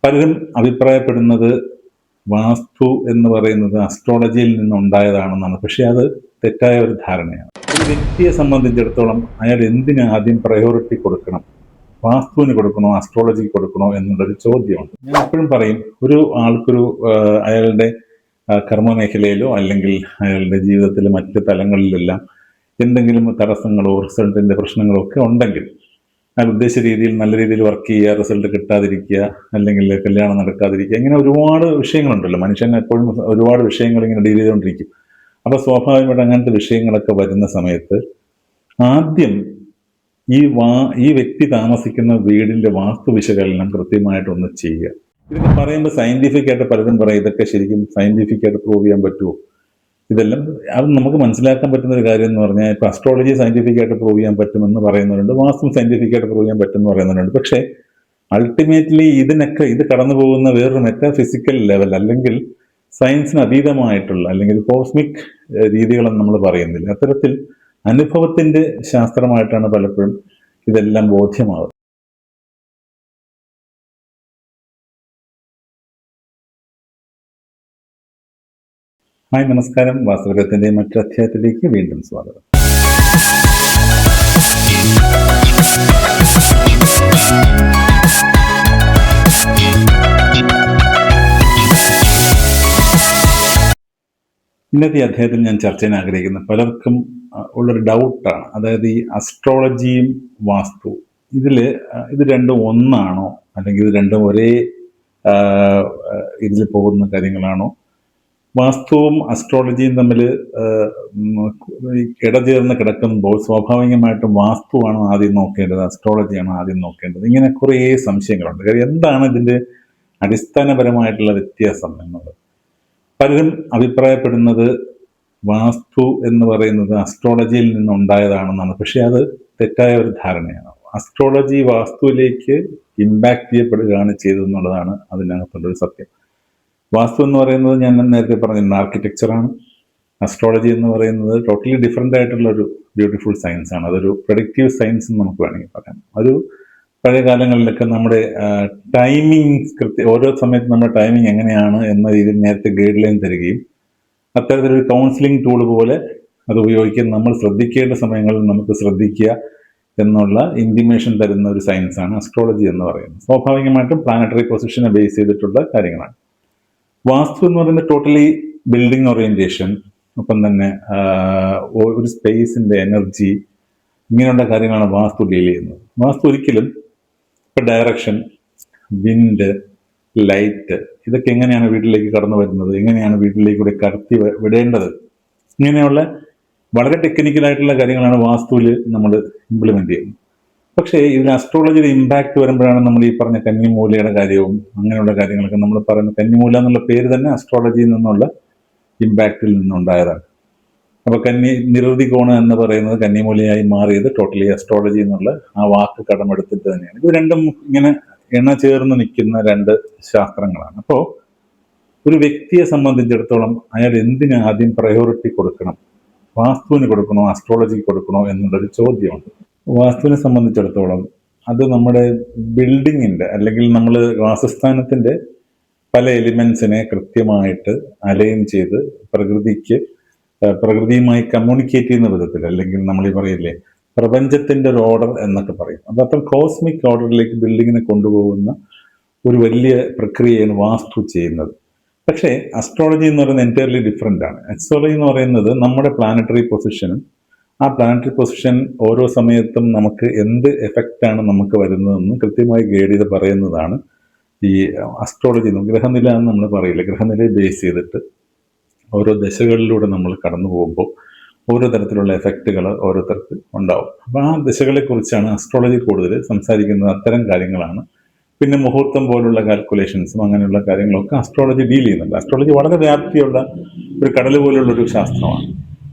പലരും അഭിപ്രായപ്പെടുന്നത് വാസ്തു എന്ന് പറയുന്നത് അസ്ട്രോളജിയിൽ നിന്നുണ്ടായതാണെന്നാണ്. പക്ഷെ അത് തെറ്റായ ഒരു ധാരണയാണ്. ഒരു വ്യക്തിയെ സംബന്ധിച്ചിടത്തോളം അയാൾ എന്തിന് ആദ്യം പ്രയോറിറ്റി കൊടുക്കണം, വാസ്തുവിന് കൊടുക്കണോ അസ്ട്രോളജിക്ക് കൊടുക്കണോ എന്നുള്ളൊരു ചോദ്യമുണ്ട്. ഞാൻ എപ്പോഴും പറയും, ഒരു ആൾക്കൊരു അയാളുടെ കർമ്മ മേഖലയിലോ അല്ലെങ്കിൽ അയാളുടെ ജീവിതത്തിലെ മറ്റ് തലങ്ങളിലെല്ലാം എന്തെങ്കിലും തടസ്സങ്ങളോ റിസൾട്ടിന്റെ പ്രശ്നങ്ങളോ ഒക്കെ ഉണ്ടെങ്കിൽ അയാൾ ഉദ്ദേശിച്ച രീതിയിൽ നല്ല രീതിയിൽ വർക്ക് ചെയ്യുക, റിസൾട്ട് കിട്ടാതിരിക്കുക, അല്ലെങ്കിൽ കല്യാണം നടക്കാതിരിക്കുക, ഇങ്ങനെ ഒരുപാട് വിഷയങ്ങളുണ്ടല്ലോ. മനുഷ്യൻ എപ്പോഴും ഒരുപാട് വിഷയങ്ങൾ ഇങ്ങനെ ഡീൽ ചെയ്തുകൊണ്ടിരിക്കും. അപ്പൊ സ്വാഭാവികമായിട്ട് അങ്ങനത്തെ വിഷയങ്ങളൊക്കെ വരുന്ന സമയത്ത് ആദ്യം ഈ വ്യക്തി താമസിക്കുന്ന വീടിന്റെ വാസ്തു വിശകലനം കൃത്യമായിട്ടൊന്ന് ചെയ്യുക. ഇതൊക്കെ പറയുമ്പോൾ സയന്റിഫിക് ആയിട്ട് പലരും പറയും ഇതൊക്കെ ശരിക്കും സയന്റിഫിക് ആയിട്ട് പ്രൂവ് ചെയ്യാൻ പറ്റുമോ? ഇതെല്ലാം അത് നമുക്ക് മനസ്സിലാക്കാൻ പറ്റുന്ന ഒരു കാര്യം എന്ന് പറഞ്ഞാൽ ഇപ്പൊ അസ്ട്രോളജി സയന്റിഫിക് ആയിട്ട് പ്രൂവ് ചെയ്യാൻ പറ്റുമെന്ന് പറയുന്നവരുണ്ട്, വാസ്തു സയന്റിഫിക് ആയിട്ട് പ്രൂവ് ചെയ്യാൻ പറ്റുമെന്ന് പറയുന്നവരുണ്ട്. പക്ഷേ അൾട്ടിമേറ്റ്ലി ഇത് കടന്നു പോകുന്ന വേറൊരു മെറ്റാഫിസിക്കൽ ലെവൽ, അല്ലെങ്കിൽ സയൻസിന് അതീതമായിട്ടുള്ള അല്ലെങ്കിൽ കോസ്മിക് രീതികളെന്ന് നമ്മൾ പറയുന്നില്ല, അത്തരത്തിൽ അനുഭവത്തിന്റെ ശാസ്ത്രമായിട്ടാണ് പലപ്പോഴും ഇതെല്ലാം ബോധ്യമാകുന്നത്. ഹായ്, നമസ്കാരം. വാസ്തുഗ്രഹത്തിന്റെ മറ്റൊരു അധ്യായത്തിലേക്ക് വീണ്ടും സ്വാഗതം. ഇന്നത്തെ അധ്യായത്തിൽ ഞാൻ ചർച്ച ചെയ്യാൻ ആഗ്രഹിക്കുന്ന പലർക്കും ഉള്ളൊരു ഡൗട്ടാണ്. അതായത് ഈ അസ്ട്രോളജിയും വാസ്തു ഇത് രണ്ടും ഒന്നാണോ, അല്ലെങ്കിൽ ഇത് രണ്ടും ഒരേ ഇതിൽ പോകുന്ന കാര്യങ്ങളാണോ? വാസ്തുവും അസ്ട്രോളജിയും തമ്മിൽ ഇടചേർന്ന് കിടക്കുമ്പോൾ സ്വാഭാവികമായിട്ടും വാസ്തുവാണ് ആദ്യം നോക്കേണ്ടത്, അസ്ട്രോളജിയാണ് ആദ്യം നോക്കേണ്ടത്? ഇങ്ങനെ കുറേ സംശയങ്ങളുണ്ട്. കാര്യം എന്താണ് ഇതിന്റെ അടിസ്ഥാനപരമായിട്ടുള്ള വ്യത്യാസം എന്നുള്ളത്? പലരും അഭിപ്രായപ്പെടുന്നത് വാസ്തു എന്ന് പറയുന്നത് അസ്ട്രോളജിയിൽ നിന്നുണ്ടായതാണെന്നാണ്. പക്ഷെ അത് തെറ്റായ ഒരു ധാരണയാണ്. അസ്ട്രോളജി വാസ്തുവിലേക്ക് ഇമ്പാക്ട് ചെയ്യപ്പെടുകയാണ് ചെയ്തതെന്നുള്ളതാണ് അതിനകത്തുള്ളൊരു സത്യം. വാസ്തു എന്ന് പറയുന്നത് ഞാൻ നേരത്തെ പറഞ്ഞിരുന്ന ആർക്കിടെക്ചറാണ്. അസ്ട്രോളജി എന്ന് പറയുന്നത് ടോട്ടലി ഡിഫറെൻ്റ് ആയിട്ടുള്ള ഒരു ബ്യൂട്ടിഫുൾ സയൻസ് ആണ്. അതൊരു പ്രൊഡിക്റ്റീവ് സയൻസ് എന്ന് നമുക്ക് വേണമെങ്കിൽ പറയാം. ഒരു പഴയ കാലങ്ങളിലൊക്കെ നമ്മുടെ ടൈമിങ് ഓരോ സമയത്ത് നമ്മുടെ ടൈമിങ് എങ്ങനെയാണ് എന്ന രീതിയിൽ നേരത്തെ ഗൈഡ് ലൈൻ തരികയും അത്തരത്തിലൊരു കൗൺസിലിംഗ് ടൂൾ പോലെ അത് ഉപയോഗിക്കാൻ നമ്മൾ ശ്രദ്ധിക്കേണ്ട സമയങ്ങളിൽ നമുക്ക് ശ്രദ്ധിക്കുക എന്നുള്ള ഇൻറ്റിമേഷൻ തരുന്ന ഒരു സയൻസാണ് അസ്ട്രോളജി എന്ന് പറയുന്നത്. സ്വാഭാവികമായിട്ടും പ്ലാനറ്ററി പൊസിഷനെ ബേസ് ചെയ്തിട്ടുള്ള കാര്യങ്ങളാണ്. വാസ്തു എന്ന് പറയുന്നത് ടോട്ടലി ബിൽഡിംഗ് ഓറിയന്റേഷൻ, ഒപ്പം തന്നെ ഒരു സ്പേസിന്റെ എനർജി, ഇങ്ങനെയുള്ള കാര്യങ്ങളാണ് വാസ്തു ഡീൽ ചെയ്യുന്നത്. വാസ്തു ഒരിക്കലും ഇപ്പൊ ഡയറക്ഷൻ, വിൻഡ്, ലൈറ്റ്, ഇതൊക്കെ എങ്ങനെയാണ് വീട്ടിലേക്ക് കടന്നു വരുന്നത്, എങ്ങനെയാണ് വീട്ടിലേക്കൂടെ കടത്തി വിടേണ്ടത്, ഇങ്ങനെയുള്ള വളരെ ടെക്നിക്കലായിട്ടുള്ള കാര്യങ്ങളാണ് വാസ്തുവിൽ നമ്മൾ ഇംപ്ലിമെന്റ് ചെയ്യുന്നത്. പക്ഷേ ഇതിൽ അസ്ട്രോളജിയുടെ ഇമ്പാക്ട് വരുമ്പോഴാണ് നമ്മൾ ഈ പറഞ്ഞ കന്നിമൂലയുടെ കാര്യവും അങ്ങനെയുള്ള കാര്യങ്ങളൊക്കെ നമ്മൾ പറയുന്നത്. കന്നിമൂല എന്നുള്ള പേര് തന്നെ അസ്ട്രോളജിയിൽ നിന്നുള്ള ഇമ്പാക്റ്റിൽ നിന്നുണ്ടായതാണ്. അപ്പൊ നിരവധി കോണ് എന്ന് പറയുന്നത് കന്നിമൂലയായി മാറിയത് ടോട്ടലി അസ്ട്രോളജി എന്നുള്ള ആ വാക്ക് കടമെടുത്തിട്ട് തന്നെയാണ്. ഇത് രണ്ടും ഇങ്ങനെ എണ്ണ ചേർന്ന് നിൽക്കുന്ന രണ്ട് ശാസ്ത്രങ്ങളാണ്. അപ്പോൾ ഒരു വ്യക്തിയെ സംബന്ധിച്ചിടത്തോളം അയാൾ എന്തിന് ആദ്യം പ്രയോറിറ്റി കൊടുക്കണം, വാസ്തുവിന് കൊടുക്കണോ അസ്ട്രോളജിക്ക് കൊടുക്കണോ എന്നുള്ളൊരു ചോദ്യമുണ്ട്. വാസ്തുവിനെ സംബന്ധിച്ചിടത്തോളം അത് നമ്മുടെ ബിൽഡിങ്ങിന്റെ അല്ലെങ്കിൽ നമ്മൾ വാസസ്ഥാനത്തിന്റെ പല എലിമെന്റ്സിനെ കൃത്യമായിട്ട് അലൈൻ ചെയ്ത് പ്രകൃതിയുമായി കമ്മ്യൂണിക്കേറ്റ് ചെയ്യുന്ന വിധത്തിൽ, അല്ലെങ്കിൽ നമ്മൾ ഈ പറയില്ലേ പ്രപഞ്ചത്തിന്റെ ഒരു ഓർഡർ എന്നൊക്കെ പറയും, അത് അത്ര കോസ്മിക് ഓർഡറിലേക്ക് ബിൽഡിങ്ങിനെ കൊണ്ടുപോകുന്ന ഒരു വലിയ പ്രക്രിയയാണ് വാസ്തു ചെയ്യുന്നത്. പക്ഷേ അസ്ട്രോളജി എന്ന് പറയുന്നത് എൻറ്റയർലി ഡിഫറെൻ്റ് ആണ്. അസ്ട്രോളജി എന്ന് പറയുന്നത് നമ്മുടെ പ്ലാനറ്ററി പൊസിഷനും ആ പ്ലാനറ്ററി പൊസിഷൻ ഓരോ സമയത്തും നമുക്ക് എന്ത് എഫക്റ്റാണ് നമുക്ക് വരുന്നതെന്ന് കൃത്യമായി ഗൈഡ് ചെയ്ത് പറയുന്നതാണ് ഈ അസ്ട്രോളജി. ഗ്രഹനില എന്ന് നമ്മൾ പറയില്ല, ഗ്രഹനിലയെ ബേസ് ചെയ്തിട്ട് ഓരോ ദശകളിലൂടെ നമ്മൾ കടന്നു പോകുമ്പോൾ ഓരോ തരത്തിലുള്ള എഫക്റ്റുകൾ ഓരോരുത്തർക്ക് ഉണ്ടാവും. അപ്പോൾ ആ ദശകളെ കുറിച്ചാണ് അസ്ട്രോളജി കൂടുതൽ സംസാരിക്കുന്നത്. അത്തരം കാര്യങ്ങളാണ്. പിന്നെ മുഹൂർത്തം പോലുള്ള കാൽക്കുലേഷൻസും അങ്ങനെയുള്ള കാര്യങ്ങളൊക്കെ അസ്ട്രോളജി ഡീൽ ചെയ്യുന്നുണ്ട്. അസ്ട്രോളജി വളരെ വ്യാപ്തിയുള്ള ഒരു കടൽ പോലുള്ള ഒരു ശാസ്ത്രമാണ്.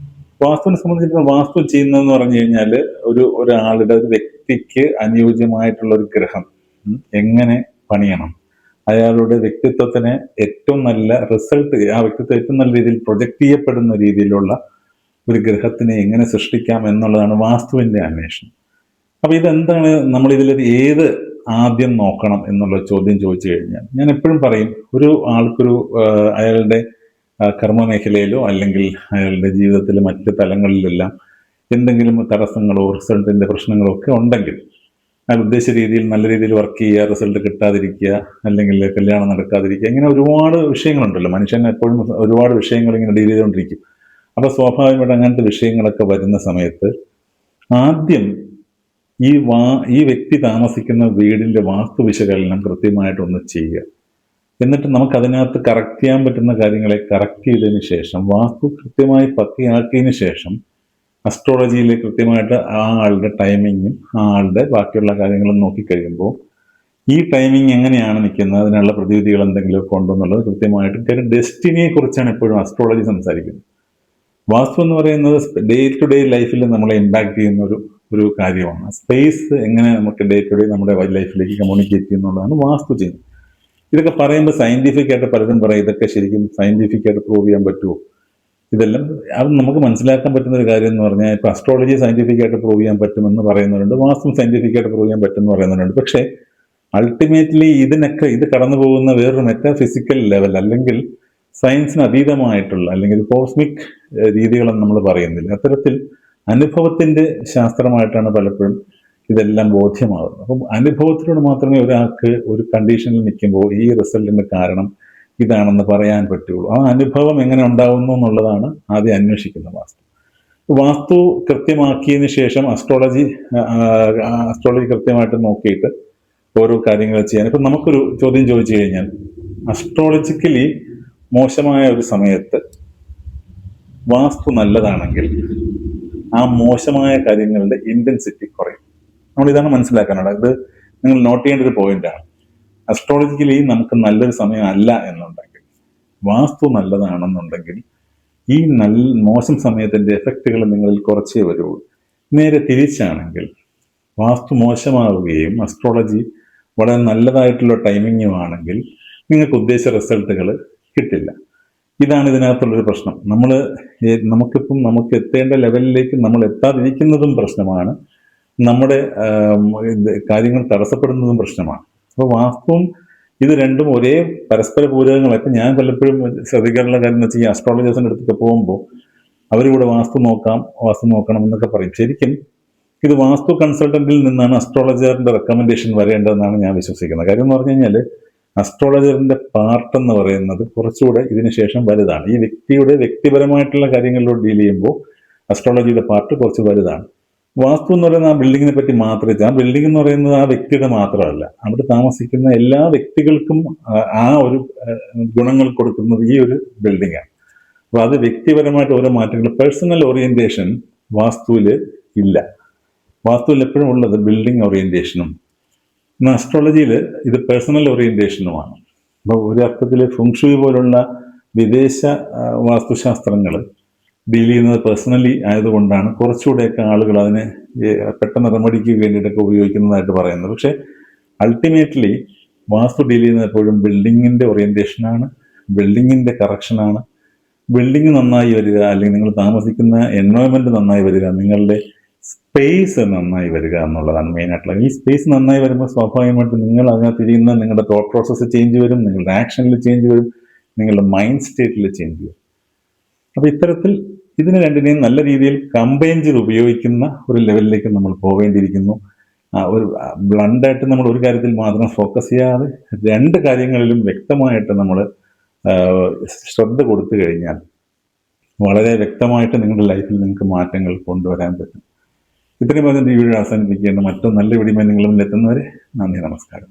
വാസ്തുവിനെ സംബന്ധിച്ചിടത്തോളം വാസ്തു ചെയ്യുന്നതെന്ന് പറഞ്ഞു കഴിഞ്ഞാൽ ഒരാളുടെ ഒരു വ്യക്തിക്ക് അനുയോജ്യമായിട്ടുള്ള ഒരു ഗ്രഹം എങ്ങനെ പണിയണം, അയാളുടെ വ്യക്തിത്വത്തിന് ഏറ്റവും നല്ല റിസൾട്ട്, ആ വ്യക്തിത്വം ഏറ്റവും നല്ല രീതിയിൽ പ്രൊജക്ട് ചെയ്യപ്പെടുന്ന രീതിയിലുള്ള ഒരു ഗ്രഹത്തിനെ എങ്ങനെ സൃഷ്ടിക്കാം എന്നുള്ളതാണ് വാസ്തുവിന്റെ അന്വേഷണം. അപ്പൊ ഇതെന്താണ്, നമ്മൾ ഇതിൽ ഏത് ആദ്യം നോക്കണം എന്നുള്ള ചോദ്യം ചോദിച്ചു കഴിഞ്ഞാൽ ഞാൻ എപ്പോഴും പറയും, ഒരു ആൾക്കൊരു അയാളുടെ കർമ്മ മേഖലയിലോ അല്ലെങ്കിൽ അയാളുടെ ജീവിതത്തിലെ മറ്റ് തലങ്ങളിലെല്ലാം എന്തെങ്കിലും തടസ്സങ്ങളോ റിസൾട്ടിന്റെ പ്രശ്നങ്ങളോ ഒക്കെ ഉണ്ടെങ്കിൽ അയാൾ ഉദ്ദേശിച്ച രീതിയിൽ നല്ല രീതിയിൽ വർക്ക് ചെയ്യുക, റിസൾട്ട് കിട്ടാതിരിക്കുക, അല്ലെങ്കിൽ കല്യാണം നടക്കാതിരിക്കുക, ഇങ്ങനെ ഒരുപാട് വിഷയങ്ങളുണ്ടല്ലോ. മനുഷ്യൻ എപ്പോഴും ഒരുപാട് വിഷയങ്ങൾ ഇങ്ങനെ ഡീൽ ചെയ്തുകൊണ്ടിരിക്കും. അപ്പൊ സ്വാഭാവികമായിട്ട് അങ്ങനത്തെ വിഷയങ്ങളൊക്കെ വരുന്ന സമയത്ത് ആദ്യം ഈ വ്യക്തി താമസിക്കുന്ന വീടിന്റെ വാസ്തു വിശകലനം കൃത്യമായിട്ടൊന്ന് ചെയ്യുക. എന്നിട്ട് നമുക്ക് അതിനകത്ത് കറക്റ്റ് ചെയ്യാൻ പറ്റുന്ന കാര്യങ്ങളെ കറക്റ്റ് ചെയ്തതിന് ശേഷം, വാസ്തു കൃത്യമായി പക്കയാക്കിയതിന് ശേഷം അസ്ട്രോളജിയിൽ കൃത്യമായിട്ട് ആ ആളുടെ ടൈമിങ്ങും ആ ആളുടെ ബാക്കിയുള്ള കാര്യങ്ങളും നോക്കിക്കഴിയുമ്പോൾ ഈ ടൈമിങ് എങ്ങനെയാണ് നിൽക്കുന്നത്, അതിനുള്ള പ്രതിവിധികൾ എന്തെങ്കിലുമൊക്കെ ഉണ്ടെന്നുള്ളത് കൃത്യമായിട്ട്. കാര്യം ഡെസ്റ്റിനിയെ കുറിച്ചാണ് എപ്പോഴും അസ്ട്രോളജി സംസാരിക്കുന്നത്. വാസ്തു എന്ന് പറയുന്നത് ഡേ ടു ഡേ ലൈഫിൽ നമ്മളെ ഇമ്പാക്ട് ചെയ്യുന്ന ഒരു കാര്യമാണ്. സ്പേസ് എങ്ങനെ നമുക്ക് ഡേ ടു ഡേ നമ്മുടെ ലൈഫിലേക്ക് കമ്മ്യൂണിക്കേറ്റ് ചെയ്യുന്നുള്ളതാണ് വാസ്തു ചെയ്യുന്നത്. ഇതൊക്കെ പറയുമ്പോൾ സയന്റിഫിക് ആയിട്ട് പലരും പറയും ഇതൊക്കെ ശരിക്കും സയന്റിഫിക് ആയിട്ട് പ്രൂവ് ചെയ്യാൻ പറ്റുമോ? ഇതെല്ലാം അത് നമുക്ക് മനസ്സിലാക്കാൻ പറ്റുന്ന ഒരു കാര്യം എന്ന് പറഞ്ഞാൽ, ഇപ്പൊ അസ്ട്രോളജി സയന്റിഫിക് ആയിട്ട് പ്രൂവ് ചെയ്യാൻ പറ്റുമെന്ന് പറയുന്നവരുണ്ട്, വാസ്തു സയന്റിഫിക് ആയിട്ട് പ്രൂവ് ചെയ്യാൻ പറ്റുമെന്ന് പറയുന്നവരുണ്ട്. പക്ഷേ അൾട്ടിമേറ്റ്ലി ഇത് കടന്നു പോകുന്ന വേറൊരു മെറ്റാഫിസിക്കൽ ലെവൽ, അല്ലെങ്കിൽ സയൻസിന് അതീതമായിട്ടുള്ള, അല്ലെങ്കിൽ കോസ്മിക് രീതികളെന്ന് നമ്മൾ പറയുന്നില്ല, അത്തരത്തിൽ അനുഭവത്തിന്റെ ശാസ്ത്രമായിട്ടാണ് പലപ്പോഴും ഇതെല്ലാം ബോധ്യമാകുന്നത്. അപ്പം അനുഭവത്തിലൂടെ മാത്രമേ ഒരാൾക്ക് ഒരു കണ്ടീഷനിൽ നിൽക്കുമ്പോൾ ഈ റിസൾട്ടിന്റെ കാരണം ഇതാണെന്ന് പറയാൻ പറ്റുള്ളൂ. ആ അനുഭവം എങ്ങനെ ഉണ്ടാവുന്നു എന്നുള്ളതാണ് ആദ്യം അന്വേഷിക്കുന്ന വാസ്തു കൃത്യമാക്കിയതിന് ശേഷം അസ്ട്രോളജി കൃത്യമായിട്ട് നോക്കിയിട്ട് ഓരോ കാര്യങ്ങൾ ചെയ്യാൻ. ഇപ്പം നമുക്കൊരു ചോദ്യം ചോദിച്ചു കഴിഞ്ഞാൽ, അസ്ട്രോളജിക്കലി മോശമായ ഒരു സമയത്ത് വാസ്തു നല്ലതാണെങ്കിൽ ആ മോശമായ കാര്യങ്ങളുടെ ഇന്റൻസിറ്റി കുറയും. നമ്മളിതാണ് മനസ്സിലാക്കാനുള്ളത്. ഇത് നിങ്ങൾ നോട്ട് ചെയ്യേണ്ട ഒരു പോയിന്റാണ്. അസ്ട്രോളജിക്കലി നമുക്ക് നല്ലൊരു സമയം അല്ല എന്നുണ്ടെങ്കിൽ, വാസ്തു നല്ലതാണെന്നുണ്ടെങ്കിൽ ഈ മോശം സമയത്തിന്റെ എഫക്റ്റുകൾ നിങ്ങളിൽ കുറച്ചേ വരുള്ളൂ. നേരെ തിരിച്ചാണെങ്കിൽ വാസ്തു മോശമാവുകയും അസ്ട്രോളജി വളരെ നല്ലതായിട്ടുള്ള ടൈമിങ്ങും ആണെങ്കിൽ നിങ്ങൾക്ക് ഉദ്ദേശിച്ച റിസൾട്ടുകൾ കിട്ടില്ല. ഇതാണ് ഇതിനകത്തുള്ളൊരു പ്രശ്നം. നമുക്ക് എത്തേണ്ട ലെവലിലേക്ക് നമ്മൾ എത്താതിരിക്കുന്നതും പ്രശ്നമാണ്, നമ്മുടെ കാര്യങ്ങൾ തടസ്സപ്പെടുന്നതും പ്രശ്നമാണ്. അപ്പോൾ വാസ്തുവും ഇത് രണ്ടും ഒരേ പരസ്പര പൂരകങ്ങളാണ്. ഇപ്പം ഞാൻ പലപ്പോഴും ശ്രദ്ധിക്കാറുള്ള കാര്യം എന്ന് വെച്ചാൽ, ഈ അസ്ട്രോളജേഴ്സിൻ്റെ അടുത്തൊക്കെ പോകുമ്പോൾ അവരിവിടെ വാസ്തു നോക്കണം എന്നൊക്കെ പറയും. ശരിക്കും ഇത് വാസ്തു കൺസൾട്ടന്റിൽ നിന്നാണ് അസ്ട്രോളജറിന്റെ റെക്കമെൻഡേഷൻ വരേണ്ടതെന്നാണ് ഞാൻ വിശ്വസിക്കുന്നത്. കാര്യം എന്ന് പറഞ്ഞു കഴിഞ്ഞാൽ, അസ്ട്രോളജറിന്റെ പാർട്ട് എന്ന് പറയുന്നത് കുറച്ചുകൂടെ ഇതിനു ശേഷം വലുതാണ്. ഈ വ്യക്തിയുടെ വ്യക്തിപരമായിട്ടുള്ള കാര്യങ്ങളിലൂടെ ഡീൽ ചെയ്യുമ്പോൾ അസ്ട്രോളജിയുടെ പാർട്ട് കുറച്ച് വലുതാണ്. വാസ്തു എന്ന് പറയുന്നത് ആ ബിൽഡിങ്ങിനെ പറ്റി മാത്രമേ, ആ ബിൽഡിംഗ് എന്ന് പറയുന്നത് ആ വ്യക്തിയുടെ മാത്രമല്ല, അവിടെ താമസിക്കുന്ന എല്ലാ വ്യക്തികൾക്കും ആ ഒരു ഗുണങ്ങൾ കൊടുക്കുന്നത് ഈ ഒരു ബിൽഡിംഗാണ്. അപ്പൊ അത് വ്യക്തിപരമായിട്ട് ഓരോ മാറ്റങ്ങൾ, പേഴ്സണൽ ഓറിയന്റേഷൻ വാസ്തുവിൽ ഇല്ല. വാസ്തുവിൽ എപ്പോഴും ഉള്ളത് ബിൽഡിംഗ് ഓറിയന്റേഷനും, അസ്ട്രോളജിയിൽ ഇത് പേഴ്സണൽ ഓറിയന്റേഷനുമാണ്. അപ്പോൾ ഒരു അർത്ഥത്തിൽ ഫുങ്ഷുയി പോലുള്ള വിദേശ വാസ്തുശാസ്ത്രങ്ങൾ ഡീൽ ചെയ്യുന്നത് പേഴ്സണലി ആയതുകൊണ്ടാണ് കുറച്ചുകൂടെയൊക്കെ ആളുകൾ അതിനെ പെട്ടെന്ന് റെമഡിക്ക് വേണ്ടിയിട്ടൊക്കെ ഉപയോഗിക്കുന്നതായിട്ട് പറയുന്നത്. പക്ഷേ അൾട്ടിമേറ്റ്ലി വാസ്തു ഡീൽ ചെയ്യുന്നത് എപ്പോഴും ബിൽഡിങ്ങിന്റെ ഓറിയന്റേഷനാണ്, ബിൽഡിങ്ങിന്റെ കറക്ഷനാണ്. ബിൽഡിങ് നന്നായി വരിക, അല്ലെങ്കിൽ നിങ്ങൾ താമസിക്കുന്ന എൻവയോൺമെന്റ് നന്നായി വരിക, നിങ്ങളുടെ സ്പേസ് നന്നായി വരിക എന്നുള്ളതാണ് മെയിനായിട്ടുള്ളത്. ഈ സ്പേസ് നന്നായി വരുമ്പോൾ സ്വാഭാവികമായിട്ട് നിങ്ങൾ അതിനകത്തിരിക്കുന്ന നിങ്ങളുടെ തോട്ട് പ്രോസസ്സ് ചേഞ്ച് വരും, നിങ്ങളുടെ ആക്ഷനിൽ ചേഞ്ച് വരും, നിങ്ങളുടെ മൈൻഡ് സ്റ്റേറ്റിൽ ചേഞ്ച് വരും. അപ്പൊ ഇത്തരത്തിൽ ഇതിനെ രണ്ടിനെയും നല്ല രീതിയിൽ കമ്പൈൻ ചെയ്ത് ഉപയോഗിക്കുന്ന ഒരു ലെവലിലേക്ക് നമ്മൾ പോവേണ്ടിയിരിക്കുന്നു. ഒരു ബ്ലണ്ടായിട്ട് നമ്മൾ ഒരു കാര്യത്തിൽ മാത്രം ഫോക്കസ് ചെയ്യാതെ രണ്ട് കാര്യങ്ങളിലും വ്യക്തമായിട്ട് നമ്മൾ ശ്രദ്ധ കൊടുത്തു കഴിഞ്ഞാൽ വളരെ വ്യക്തമായിട്ട് നിങ്ങളുടെ ലൈഫിൽ നിങ്ങൾക്ക് മാറ്റങ്ങൾ കൊണ്ടുവരാൻ പറ്റും. ഇത്രയും പറഞ്ഞ ഈ വീഡിയോ അവസാനിപ്പിക്കേണ്ട. മറ്റൊരു നല്ല വീഡിയോ നിങ്ങളും എത്തുന്നവരെ നന്ദി, നമസ്കാരം.